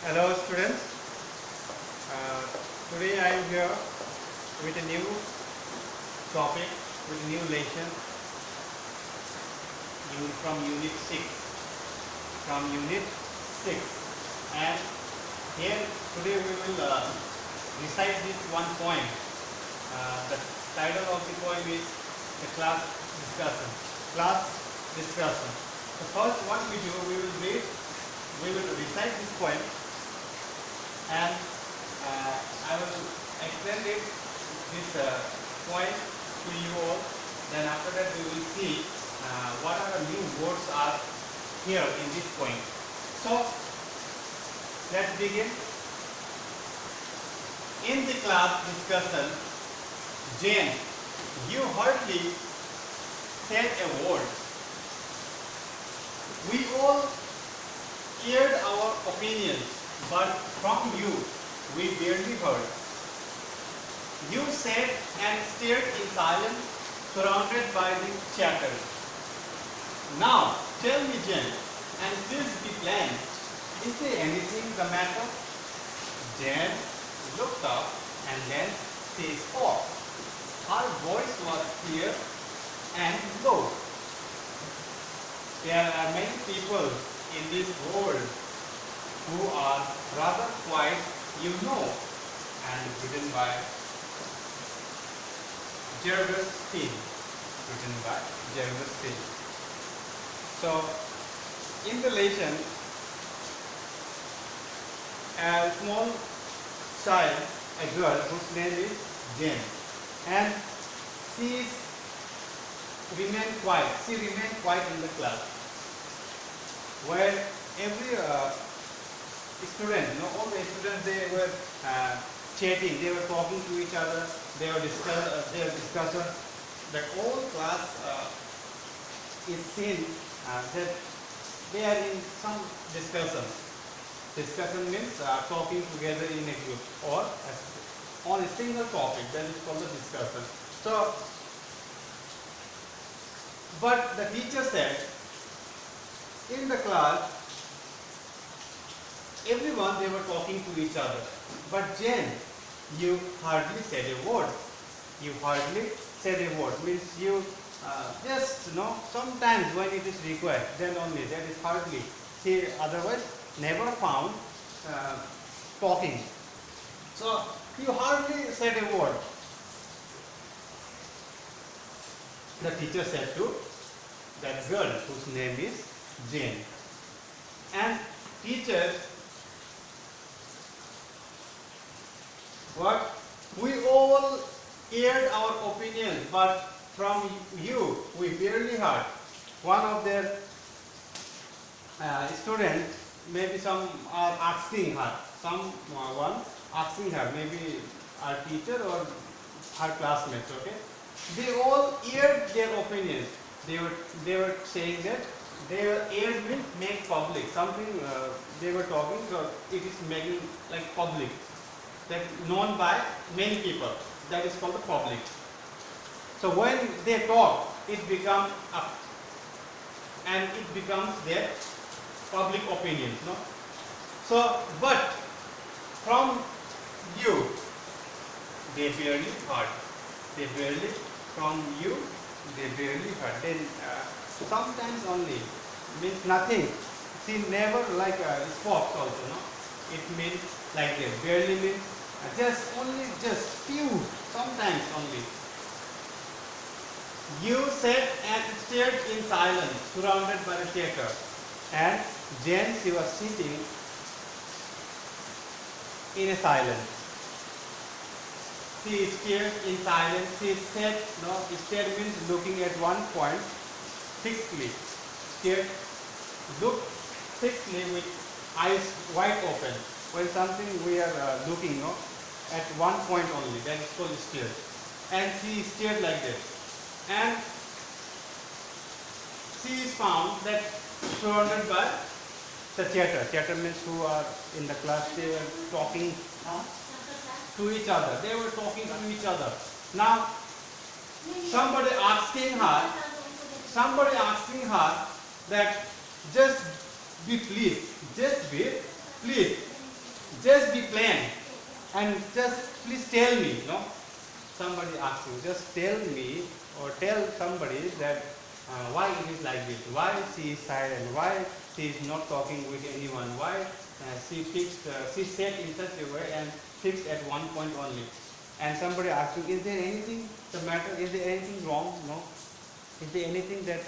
Hello students, today I am here with a new topic, with a new lesson from Unit 6. From Unit 6, and here today we will recite this one poem. The title of the poem is the class discussion. Class discussion. The first one we do, we will recite this poem, and I will explain this point to you all. Then after that we will see what are the new words are here in this point. So let's begin. In the class discussion, Jane, you hardly said a word. We all aired our opinions, but from you we barely heard. You sat and stared in silence, surrounded by the chatter. Now, tell me, Jen, and please be plain, is there anything the matter? Jen looked up and then she spoke. Her voice was clear and low. There are many people in this world who are rather quiet, and written by Jervis Pin. So, in the lesson, a small child, a girl whose name is Jane, and she remained quiet. She remained quiet in the class, where every student, all the students, they were chatting, they were talking to each other, they were discussing. The whole class is seen that they are in some discussion. Discussion means talking together in a group or on a single topic. That is called a discussion. So, but the teacher said, in the class, everyone, they were talking to each other. But Jane, you hardly said a word. You hardly said a word. Means you just, sometimes when it is required, then only. That is hardly. She otherwise never found talking. So, you hardly said a word. The teacher said to that girl whose name is Jane. And teachers, what? We all aired our opinions, but from you we barely heard. One of their students, maybe some are asking her, someone asking her, maybe our teacher or her classmates, okay? They all aired their opinions. They were saying that their aired means make public. Something they were talking, so it is making like public. That known by many people. That is called the public. So when they talk, it becomes up, and it becomes their public opinions. No? So, but from you, they barely heard. From you, they barely heard. Then sometimes only, means nothing. She never spoke also. No? It means like this. Barely means just few, sometimes only. You sat and stared in silence, surrounded by the theatre. And Jane, she was sitting in a silence. She stared in silence. She said, stared means looking at one point fixedly. Stared, looked fixedly with eyes wide open. When something we are looking, at one point only, that is called stare. And she stared like this. And she is found that surrounded by the theatre. Theatre means who are in the class, they were talking to each other. They were talking to each other. Now, somebody asking her that just be please. Just be plain and just please tell me, no? Somebody asking, just tell me or tell somebody that why it is like this, why she is silent, why she is not talking with anyone, why she said in such a way and fixed at one point only. And somebody asking, is there anything the matter, is there anything wrong? No. Is there anything that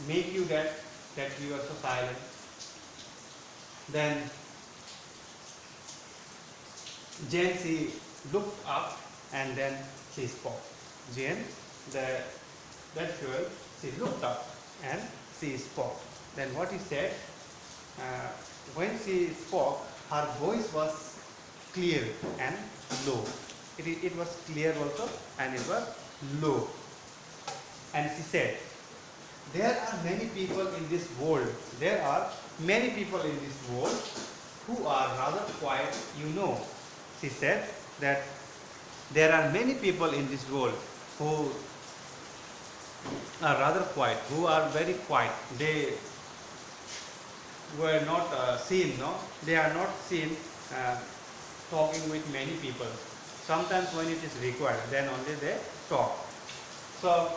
make you that you are so silent? Then Jane, she looked up and then she spoke. Jane, that girl, she looked up and she spoke. Then what he said, when she spoke, her voice was clear and low. It was clear also and it was low. And she said, there are many people in this world. There are many people in this world who are rather quiet, you know. She said that there are many people in this world who are rather quiet, who are very quiet. They were not seen, no? They are not seen talking with many people. Sometimes when it is required, then only they talk. So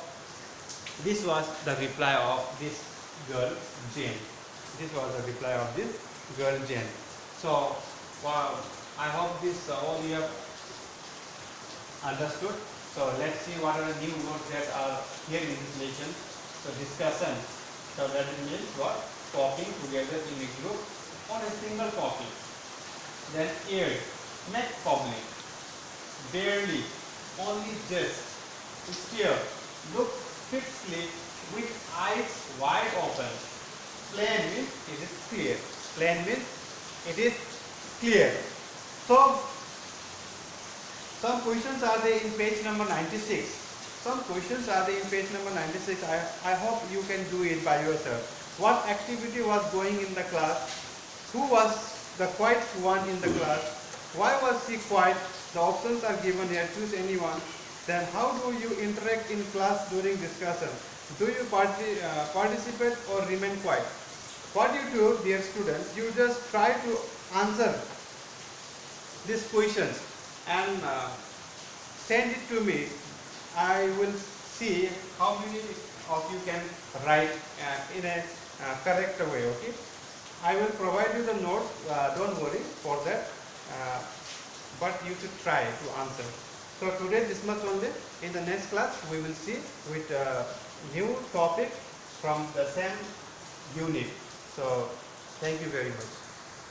this was the reply of this girl Jane. This was the reply of this girl Jane. So wow, I hope this all you have understood. So let's see what are the new words that are here in this lesson. So discussion. So that means what? Talking together in a group on a single topic. Then aired, make public, barely, only just, stare, look fixedly with eyes wide open. Plain means it is clear. Plain means it is clear. So some questions are there in page number 96. Some questions are there in page number 96. I hope you can do it by yourself. What activity was going in the class? Who was the quiet one in the class? Why was she quiet? The options are given here. Choose anyone. Then how do you interact in class during discussion? Do you participate or remain quiet? What you do, dear students, you just try to answer these questions and send it to me. I will see how many of you can write in a correct way, okay? I will provide you the notes, don't worry for that, but you should try to answer. So today this much only. In the next class we will see with new topic from the same unit. So thank you very much.